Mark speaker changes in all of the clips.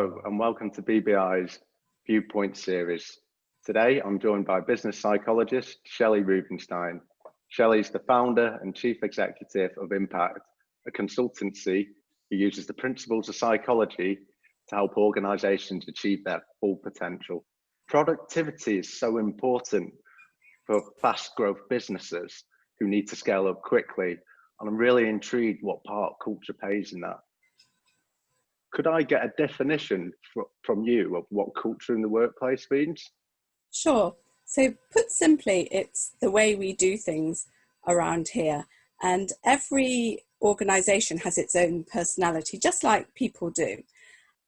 Speaker 1: Hello and welcome to BBI's Viewpoint series. Today I'm joined by business psychologist Shelly Rubinstein. Shelly is the founder and chief executive of Impact, a consultancy who uses the principles of psychology to help organizations achieve their full potential. Productivity is so important for fast growth businesses who need to scale up quickly, and I'm really intrigued what part culture plays in that. Could I get a definition from you of what culture in the workplace means?
Speaker 2: Sure. So put simply, it's the way we do things around here. And every organization has its own personality, just like people do.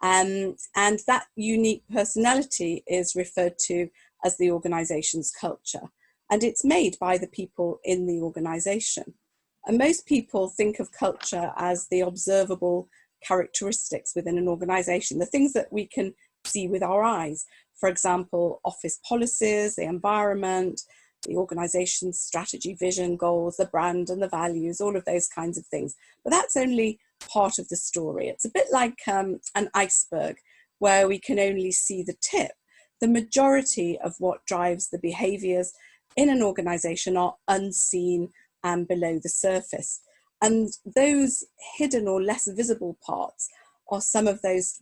Speaker 2: And that unique personality is referred to as the organization's culture. And it's made by the people in the organization. And most people think of culture as the observable characteristics within an organization, the things that we can see with our eyes. For example, office policies, the environment, the organization's strategy, vision, goals, the brand and the values, all of those kinds of things. But that's only part of the story. It's a bit like an iceberg where we can only see the tip. The majority of what drives the behaviors in an organization are unseen and below the surface. And those hidden or less visible parts are some of those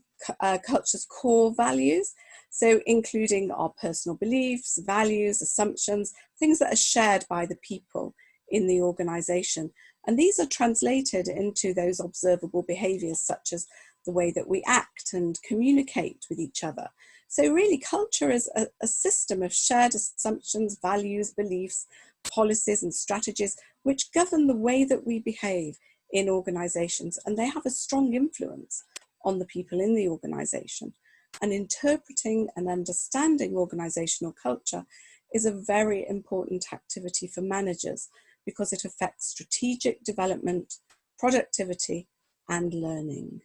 Speaker 2: culture's core values. So including our personal beliefs, values, assumptions, things that are shared by the people in the organization. And these are translated into those observable behaviors, such as the way that we act and communicate with each other. So really culture is a system of shared assumptions, values, beliefs, policies and strategies which govern the way that we behave in organizations, and they have a strong influence on the people in the organization. And interpreting and understanding organizational culture is a very important activity for managers because it affects strategic development, productivity, and learning.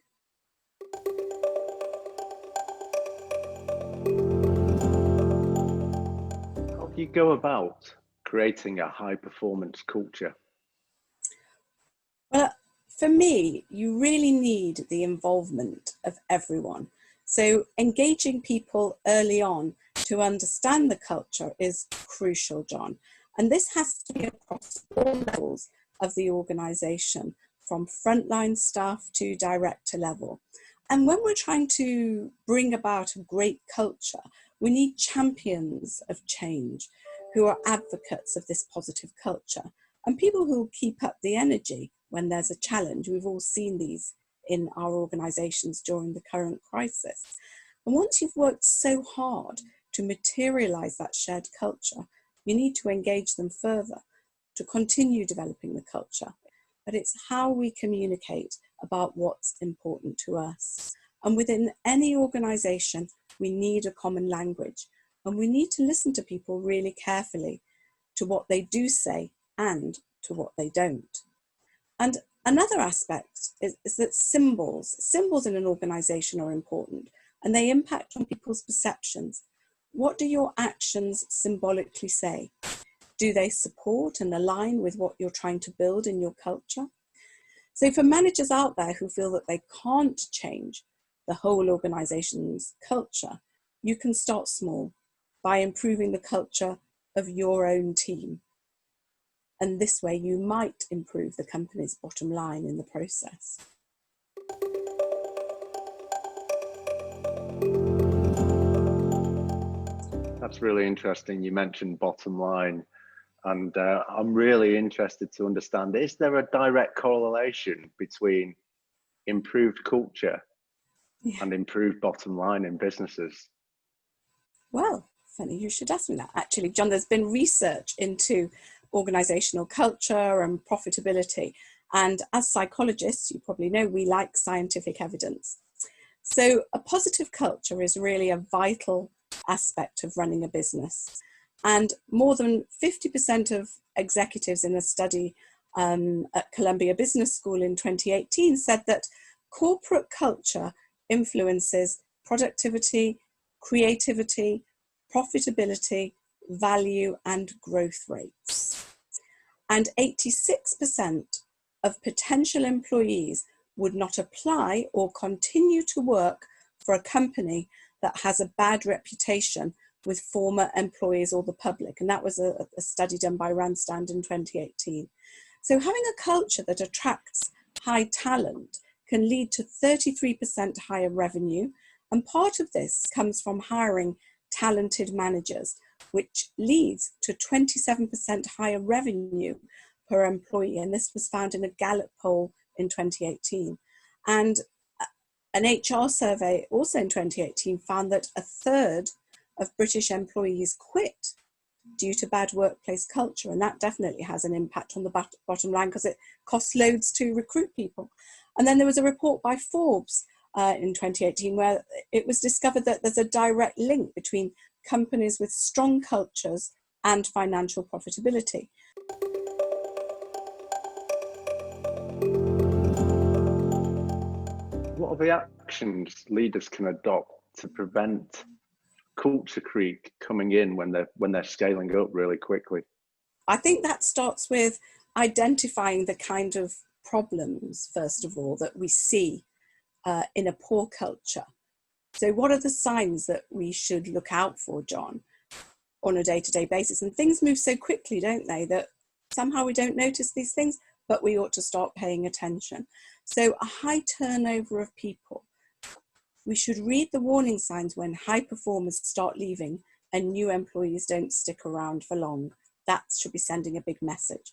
Speaker 1: How do you go about creating a high performance culture?
Speaker 2: Well, for me, you really need the involvement of everyone. So engaging people early on to understand the culture is crucial, John. And this has to be across all levels of the organization, from frontline staff to director level. And when we're trying to bring about a great culture, we need champions of change who are advocates of this positive culture and people who will keep up the energy when there's a challenge. We've all seen these in our organizations during the current crisis. And once you've worked so hard to materialize that shared culture, you need to engage them further to continue developing the culture. But it's how we communicate about what's important to us. And within any organization, we need a common language, and we need to listen to people really carefully to what they do say and to what they don't. And another aspect is that symbols in an organization are important, and they impact on people's perceptions. What do your actions symbolically say? Do they support and align with what you're trying to build in your culture? So for managers out there who feel that they can't change the whole organization's culture, you can start small by improving the culture of your own team. And this way you might improve the company's bottom line in the process.
Speaker 1: That's really interesting. You mentioned bottom line, and I'm really interested to understand, is there a direct correlation between improved culture and improved bottom line in businesses?
Speaker 2: Well, funny you should ask me that. Actually, John, there's been research into organizational culture and profitability. And as psychologists, you probably know, we like scientific evidence. So a positive culture is really a vital aspect of running a business. And more than 50% of executives in a study at Columbia Business School in 2018 said that corporate culture influences productivity, creativity, profitability, value, and growth rates. And 86% of potential employees would not apply or continue to work for a company that has a bad reputation with former employees or the public. And that was a study done by Randstad in 2018. So having a culture that attracts high talent can lead to 33% higher revenue. And part of this comes from hiring talented managers, which leads to 27% higher revenue per employee. And this was found in a Gallup poll in 2018. And an HR survey also in 2018 found that a third of British employees quit due to bad workplace culture. And that definitely has an impact on the bottom line because it costs loads to recruit people. And then there was a report by Forbes in 2018 where it was discovered that there's a direct link between companies with strong cultures and financial profitability.
Speaker 1: What are the actions leaders can adopt to prevent culture creep coming in when they're scaling up really quickly?
Speaker 2: I think that starts with identifying the kind of problems, first of all, that we see in a poor culture. So what are the signs that we should look out for, John, on a day-to-day basis? And things move so quickly, don't they, that somehow we don't notice these things, but we ought to start paying attention. So a high turnover of people. We should read the warning signs when high performers start leaving and new employees don't stick around for long. That should be sending a big message.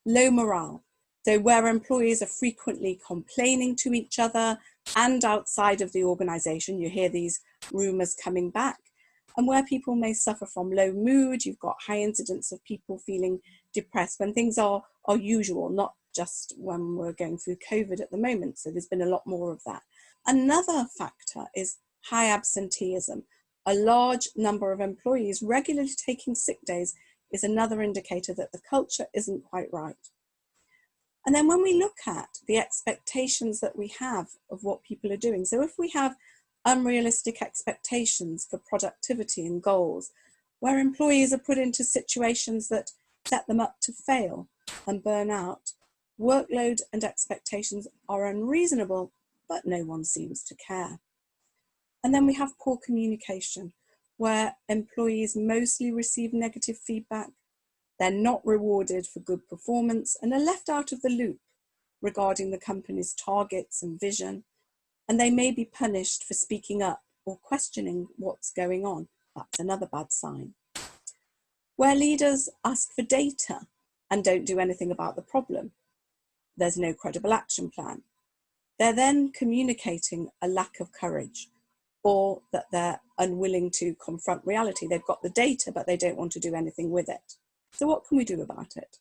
Speaker 2: Low morale. So where employees are frequently complaining to each other and outside of the organisation, you hear these rumours coming back. And where people may suffer from low mood, you've got high incidence of people feeling depressed when things are usual, not just when we're going through COVID at the moment. So there's been a lot more of that. Another factor is high absenteeism. A large number of employees regularly taking sick days is another indicator that the culture isn't quite right. And then when we look at the expectations that we have of what people are doing, so if we have unrealistic expectations for productivity and goals, where employees are put into situations that set them up to fail and burn out, workload and expectations are unreasonable, but no one seems to care. And then we have poor communication, where employees mostly receive negative feedback, they're not rewarded for good performance, and are left out of the loop regarding the company's targets and vision, and they may be punished for speaking up or questioning what's going on. That's another bad sign. Where leaders ask for data and don't do anything about the problem, there's no credible action plan. They're then communicating a lack of courage, or that they're unwilling to confront reality. They've got the data, but they don't want to do anything with it. So what can we do about it?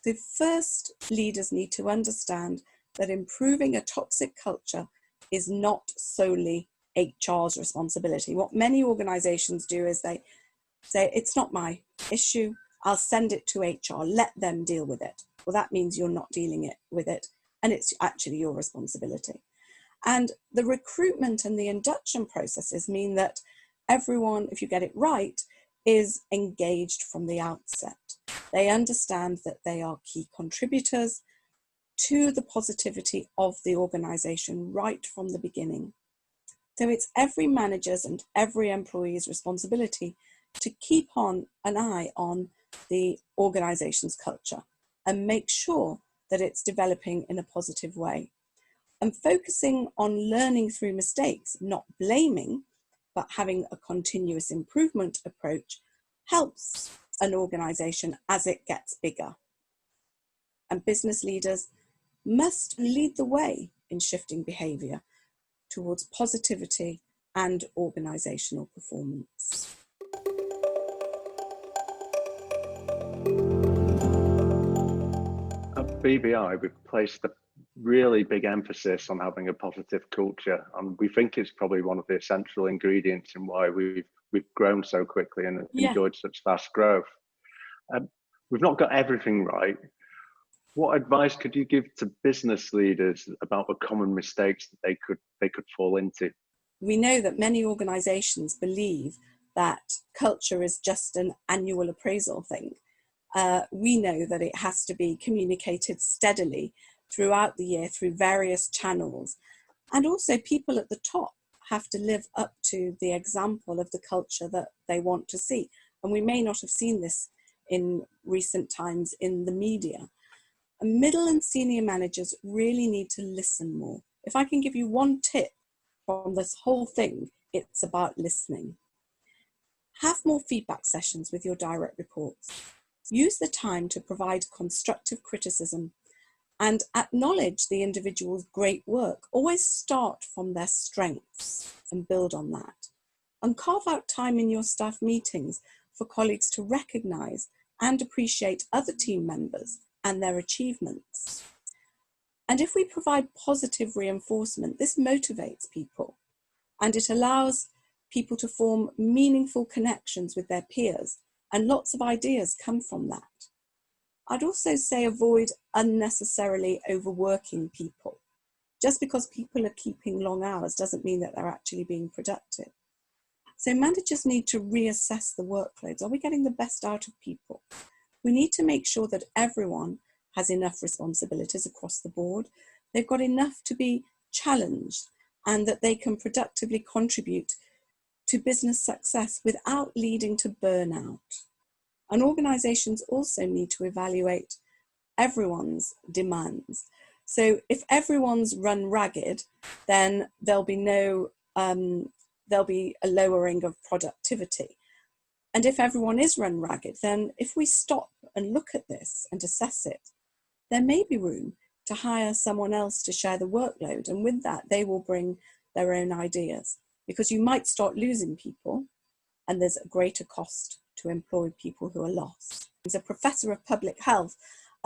Speaker 2: So first, leaders need to understand that improving a toxic culture is not solely HR's responsibility. What many organizations do is they say, it's not my issue, I'll send it to HR, let them deal with it. Well, that means you're not dealing with it, and it's actually your responsibility. And the recruitment and the induction processes mean that everyone, if you get it right, is engaged from the outset. They understand that they are key contributors to the positivity of the organisation right from the beginning. So it's every manager's and every employee's responsibility to keep on an eye on the organisation's culture and make sure that it's developing in a positive way. And focusing on learning through mistakes, not blaming, but having a continuous improvement approach helps an organisation as it gets bigger. And business leaders must lead the way in shifting behaviour towards positivity and organisational performance.
Speaker 1: At BBI, we've placed a really big emphasis on having a positive culture, and we think it's probably one of the essential ingredients in why we've grown so quickly and enjoyed such fast growth. We've not got everything right. What advice could you give to business leaders about the common mistakes that they could fall into?
Speaker 2: We know that many organisations believe that culture is just an annual appraisal thing. We know that it has to be communicated steadily throughout the year through various channels. And also people at the top have to live up to the example of the culture that they want to see. And we may not have seen this in recent times in the media. And middle and senior managers really need to listen more. If I can give you one tip from this whole thing, it's about listening. Have more feedback sessions with your direct reports. Use the time to provide constructive criticism and acknowledge the individual's great work. Always start from their strengths and build on that. And carve out time in your staff meetings for colleagues to recognise and appreciate other team members and their achievements. And if we provide positive reinforcement, this motivates people and it allows people to form meaningful connections with their peers, and lots of ideas come from that. I'd also say avoid unnecessarily overworking people. Just because people are keeping long hours doesn't mean that they're actually being productive. So managers need to reassess the workloads. Are we getting the best out of people? We need to make sure that everyone has enough responsibilities across the board. They've got enough to be challenged and that they can productively contribute to business success without leading to burnout. And organisations also need to evaluate everyone's demands. So if everyone's run ragged, then there'll be a lowering of productivity. And if everyone is run ragged, then if we stop and look at this and assess it, there may be room to hire someone else to share the workload. And with that, they will bring their own ideas, because you might start losing people and there's a greater cost to employ people who are lost. As a professor of public health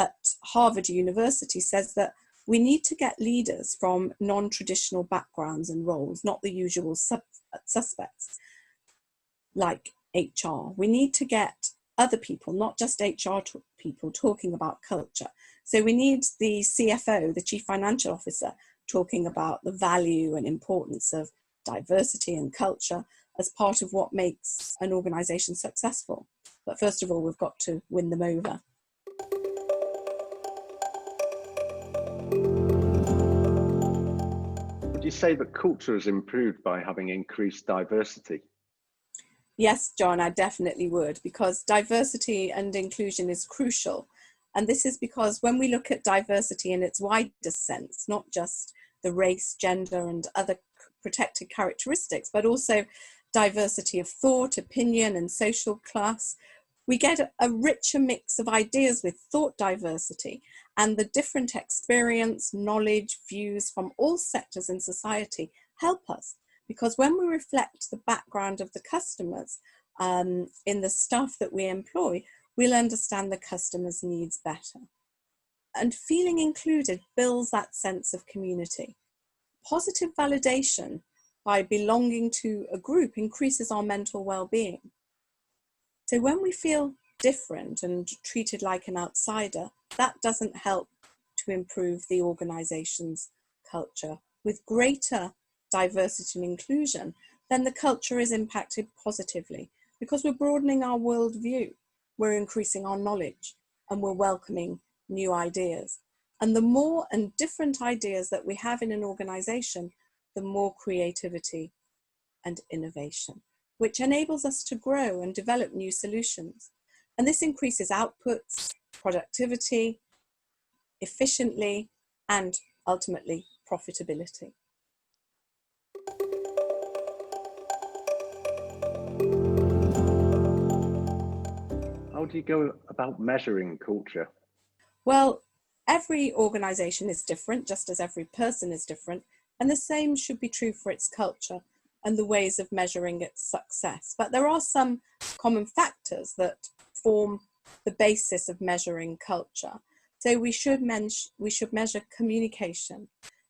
Speaker 2: at Harvard University says that we need to get leaders from non-traditional backgrounds and roles, not the usual suspects like HR. We need to get other people, not just HR people, talking about culture. So we need the CFO, the Chief Financial Officer, talking about the value and importance of diversity and culture as part of what makes an organisation successful. But first of all, we've got to win them over.
Speaker 1: Would you say that culture has improved by having increased diversity?
Speaker 2: Yes, John, I definitely would, because diversity and inclusion is crucial. And this is because when we look at diversity in its widest sense, not just the race, gender, and other protected characteristics, but also diversity of thought, opinion, and social class, we get a richer mix of ideas with thought diversity, and the different experience, knowledge, views from all sectors in society help us. Because when we reflect the background of the customers in the staff that we employ, we'll understand the customer's needs better. And feeling included builds that sense of community. Positive validation by belonging to a group increases our mental well-being. So when we feel different and treated like an outsider, that doesn't help to improve the organization's culture. With greater diversity and inclusion, then the culture is impacted positively because we're broadening our worldview, we're increasing our knowledge, and we're welcoming new ideas. And the more and different ideas that we have in an organization, the more creativity and innovation, which enables us to grow and develop new solutions. And this increases outputs, productivity, efficiently, and ultimately profitability.
Speaker 1: How do you go about measuring culture?
Speaker 2: Well, every organization is different, just as every person is different, and the same should be true for its culture and the ways of measuring its success. But there are some common factors that form the basis of measuring culture. So we should measure communication.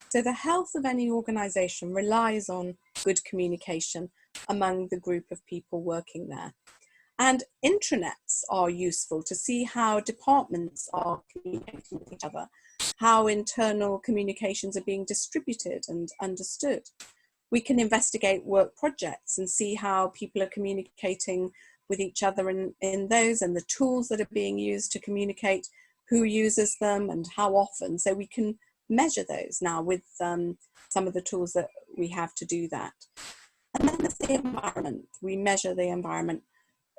Speaker 2: So the health of any organization relies on good communication among the group of people working there. And intranets are useful to see how departments are communicating with each other, how internal communications are being distributed and understood. We can investigate work projects and see how people are communicating with each other in those, and the tools that are being used to communicate, who uses them and how often. So we can measure those now with some of the tools that we have to do that. And then there's the environment. We measure the environment.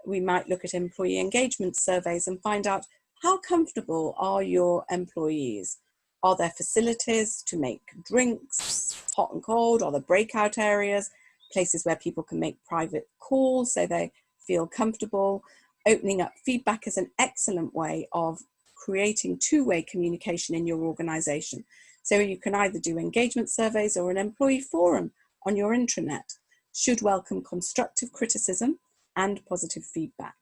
Speaker 2: We might look at employee engagement surveys and find out, how comfortable are your employees? Are there facilities to make drinks, hot and cold? Are there breakout areas, places where people can make private calls so they feel comfortable? Opening up feedback is an excellent way of creating two-way communication in your organization. So you can either do engagement surveys or an employee forum on your intranet. Should welcome constructive criticism and positive feedback.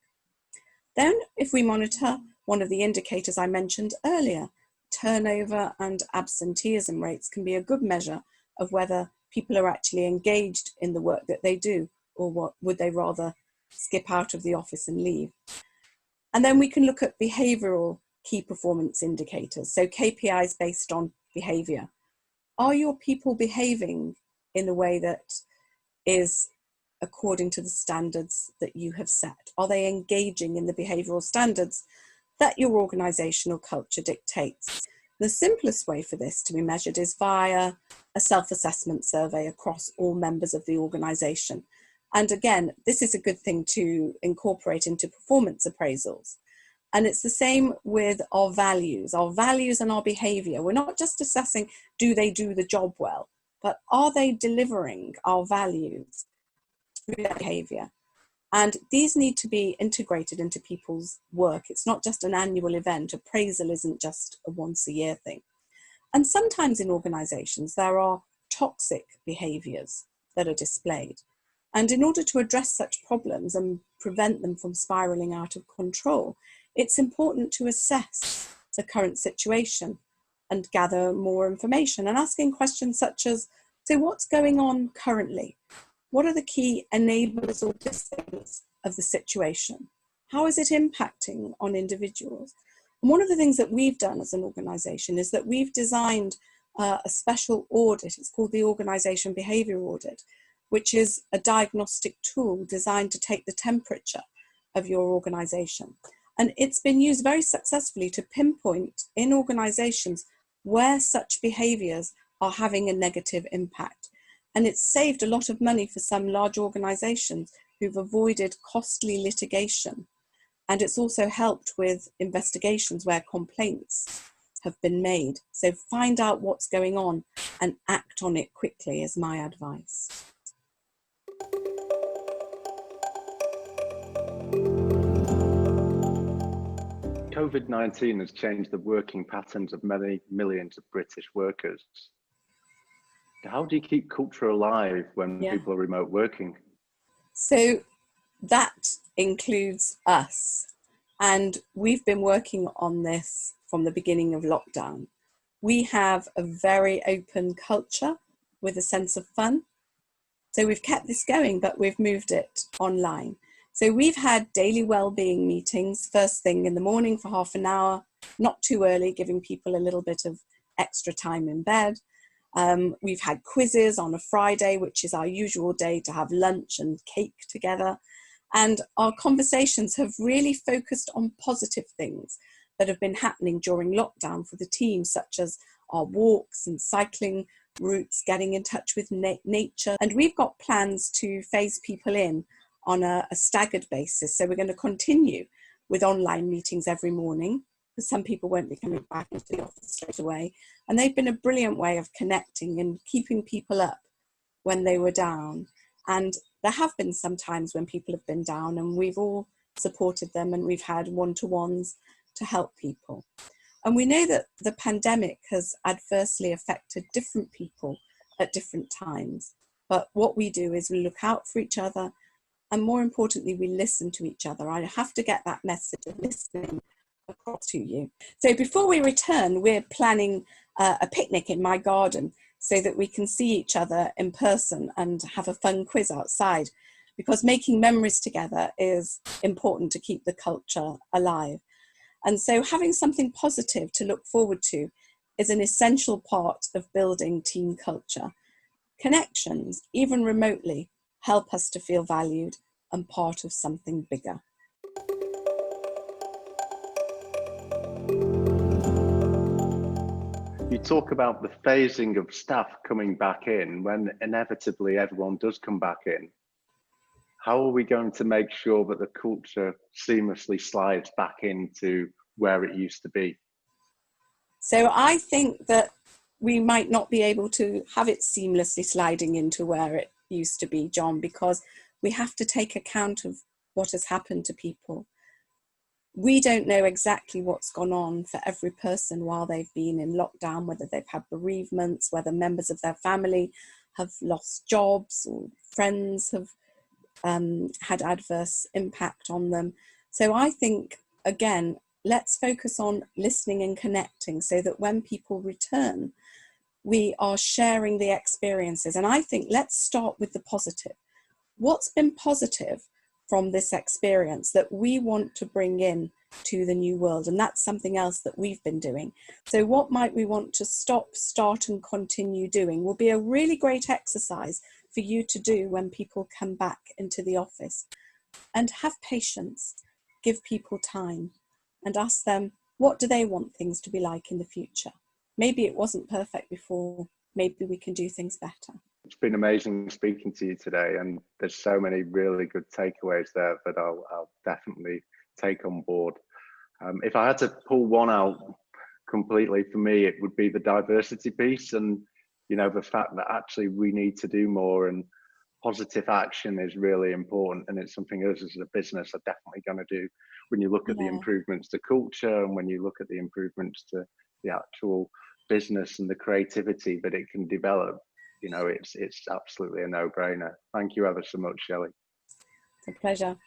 Speaker 2: Then, if we monitor one of the indicators I mentioned earlier, turnover and absenteeism rates can be a good measure of whether people are actually engaged in the work that they do, or what would they rather skip out of the office and leave. And then we can look at behavioural key performance indicators, so KPIs based on behaviour. Are your people behaving in the way that is according to the standards that you have set? Are they engaging in the behavioural standards that your organisational culture dictates? The simplest way for this to be measured is via a self-assessment survey across all members of the organisation. And again, this is a good thing to incorporate into performance appraisals. And it's the same with our values and our behaviour. We're not just assessing, do they do the job well, but are they delivering our values through their behaviour? And these need to be integrated into people's work. It's not just an annual event. Appraisal isn't just a once a year thing. And sometimes in organisations, there are toxic behaviours that are displayed. And in order to address such problems and prevent them from spiralling out of control, it's important to assess the current situation and gather more information, and asking questions such as, so what's going on currently? What are the key enablers or disciplines of the situation? How is it impacting on individuals? And one of the things that we've done as an organisation is that we've designed a special audit. It's called the Organisation Behaviour Audit, which is a diagnostic tool designed to take the temperature of your organisation. And it's been used very successfully to pinpoint in organisations where such behaviours are having a negative impact. And it's saved a lot of money for some large organisations who've avoided costly litigation. And it's also helped with investigations where complaints have been made. So find out what's going on and act on it quickly is my advice.
Speaker 1: COVID-19 has changed the working patterns of many millions of British workers. How do you keep culture alive when people are remote working?
Speaker 2: So that includes us. And we've been working on this from the beginning of lockdown. We have a very open culture with a sense of fun. So we've kept this going, but we've moved it online. So we've had daily wellbeing meetings first thing in the morning for half an hour, not too early, giving people a little bit of extra time in bed. We've had quizzes on a Friday, which is our usual day to have lunch and cake together. And our conversations have really focused on positive things that have been happening during lockdown for the team, such as our walks and cycling routes, getting in touch with nature. And we've got plans to phase people in on a staggered basis. So we're going to continue with online meetings every morning, because some people won't be coming back into the office straight away. And they've been a brilliant way of connecting and keeping people up when they were down. And there have been some times when people have been down, and we've all supported them, and we've had one-to-ones to help people. And we know that the pandemic has adversely affected different people at different times. But what we do is we look out for each other, and more importantly, we listen to each other. I have to get that message of listening across to you. So before we return, we're planning a picnic in my garden so that we can see each other in person and have a fun quiz outside, because making memories together is important to keep the culture alive. And so having something positive to look forward to is an essential part of building team culture. Connections, even remotely, help us to feel valued and part of something bigger.
Speaker 1: You talk about the phasing of staff coming back in when inevitably everyone does come back in. How are we going to make sure that the culture seamlessly slides back into where it used to be?
Speaker 2: So I think that we might not be able to have it seamlessly sliding into where it used to be, John, because we have to take account of what has happened to people. We don't know exactly what's gone on for every person while they've been in lockdown, whether they've had bereavements, whether members of their family have lost jobs or friends have had adverse impact on them. So I think, again, let's focus on listening and connecting so that when people return, we are sharing the experiences. And I think let's start with the positive. What's been positive from this experience that we want to bring in to the new world? And that's something else that we've been doing. So what might we want to stop, start and continue doing will be a really great exercise for you to do when people come back into the office. And have patience, give people time and ask them, what do they want things to be like in the future? Maybe it wasn't perfect before, maybe we can do things better.
Speaker 1: It's been amazing speaking to you today, and there's so many really good takeaways there that I'll definitely take on board. If I had to pull one out completely, for me, it would be the diversity piece, and the fact that actually we need to do more, and positive action is really important, and it's something us as a business are definitely going to do. When you look at the improvements to culture, and when you look at the improvements to the actual business and the creativity that it can develop, it's absolutely a no-brainer. Thank you ever so much, Shelley.
Speaker 2: It's a pleasure.